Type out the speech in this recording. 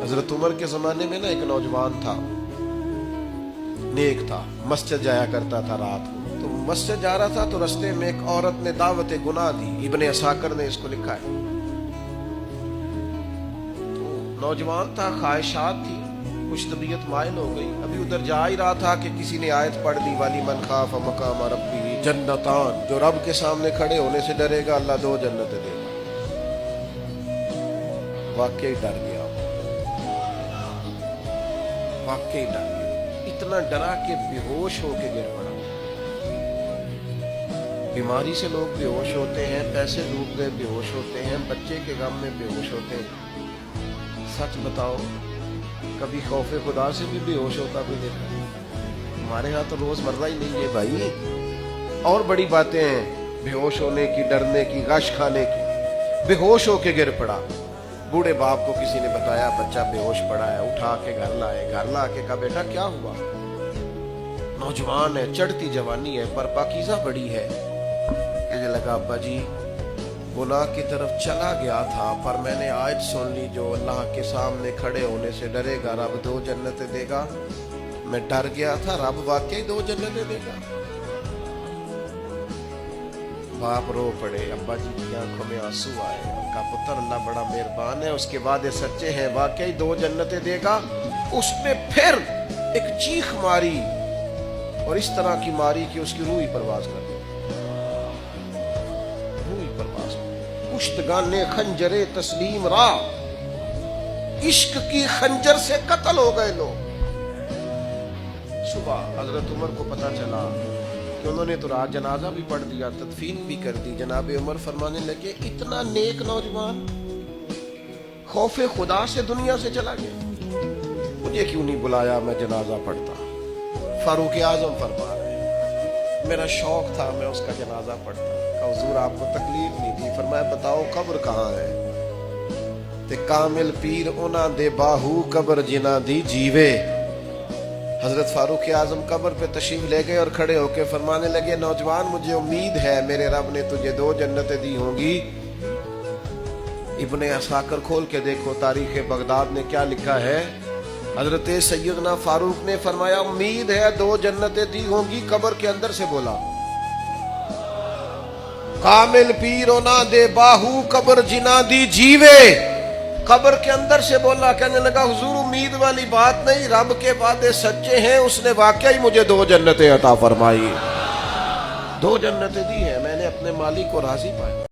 हजरत उमर के जमाने में ना एक नौजवान था, नेक था, मस्जिद जाया करता था रात को। तो मस्जिद जा रहा था तो रास्ते में एक औरत ने दावत गुनाह दी। इब्ने असाकर ने इसको लिखा है। तो नौजवान था, ख्वाहिशात थी, कुछ तबीयत माइल हो गई। अभी उधर जा ही रहा था कि किसी ने आयत पढ़ दी, वाली मन खाफ मकाम रब्बी जन्नतान, जो रब के सामने खड़े होने से डरेगा अल्लाह 2 जन्नतें देगा। वाकई डर गया, वाकई डर गया, इतना डरा कि बेहोश होके गिर पड़ा। बीमारी से लोग बेहोश होते हैं, पैसे डूब गए बेहोश होते हैं, बच्चे के गम में बेहोश होते हैं। सच बताओ, कभी खौफे खुदा से भी बेहोश होता भी देखा? हमारे यहाँ तो रोजमर्रा ही नहीं है भाई। और बड़ी बातें हैं बेहोश होने की, डरने की, गश खाने की। बेहोश होके गिर पड़ा। बूढ़े बाप को किसी ने बताया बच्चा बेहोश पड़ा है, उठा के घर लाए। घर ला के कहा बेटा क्या हुआ? नौजवान है, चढ़ती जवानी है, पर पाकीज़ा बड़ी है। कहने लगा अब्बा जी, गुनाह की तरफ चला गया था, पर मैंने आयत सुन ली, जो अल्लाह के सामने खड़े होने से डरेगा रब 2 जन्नतें देगा। मैं डर गया था, रब वाकई 2 जन्नतें देगा। बाप रो पड़े, अब्बा जी की आंखों में आंसू आए। उनका पुत्र अल्लाह बड़ा मेहरबान है, उसके वादे सच्चे हैं, वाकई 2 जन्नतें देगा। उसने फिर एक चीख मारी और इस तरह की मारी कि उसकी रूह ही परवाज कर गई। रूह ही परवाज कर गई। पुश्तगाने खंजरे तस्लीम रा, इश्क की खंजर से कत्ल हो गए लोग। सुबह हजरत उमर को पता चला कि उन्होंने तो रात जनाजा भी पढ़ दिया, तदफीन भी कर दी। जनाब उमर फरमाने लगे इतना नेक नौजवान खौफे खुदा से दुनिया से चला गया, मुझे क्यों नहीं बुलाया, मैं जनाजा पढ़ता। फारूक आजम फरमा रहे, मेरा शौक था, मैं उसका जनाजा पढ़ता। हुजूर आपको तकलीफ नहीं थी? फरमाया बताओ कब्र कहाँ है? ते कामिल पीर उना दे बाहू कब्र जिना दी जीवे। हजरत फारूक आजम कब्र पे तशरीफ ले गए और खड़े होकर फरमाने लगे नौजवान, मुझे उम्मीद है मेरे रब ने तुझे 2 जन्नतें दी होंगी। इब्ने असाकर खोल के देखो तारीख बगदाद ने क्या लिखा है। हजरत सैयदना फारूक ने फरमाया उम्मीद है 2 जन्नतें दी होंगी। कब्र के अंदर से बोला कामिल पीरो ना दे बाहू कब्र जिना दी जीवे। कब्र के अंदर से बोला, कहने लगा हुजूर उम्मीद वाली बात नहीं, रब के वादे सच्चे हैं, उसने वाकई मुझे 2 जन्नतें अता फरमाई। 2 जन्नतें दी हैं, मैंने अपने मालिक को राजी पाया।